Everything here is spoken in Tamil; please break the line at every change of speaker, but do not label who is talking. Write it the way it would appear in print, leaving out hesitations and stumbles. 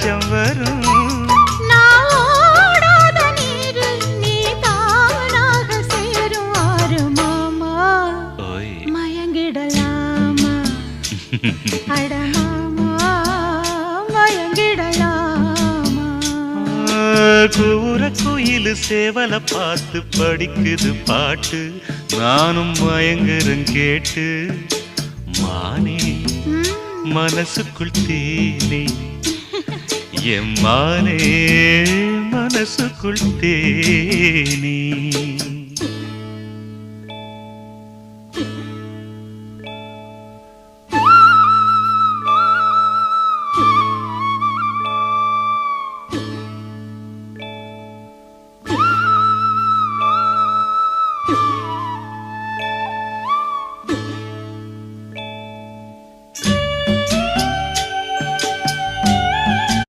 சந்தோஷம் வரும்.
நான் ஓடாத நீரு நீ தானாக சேரும் ஆறு மாமா.
ஓய்
மயங்கிடலாமா அட மாமா மயங்கிடலாமா.
கூற குயிலு சேவல பார்த்து படிக்குது பாட்டு, நானும் மயங்குறேன் கேட்டு. மானே மனசுக்குள் தேனே, என் மானே மனசுக்குள் தேனே.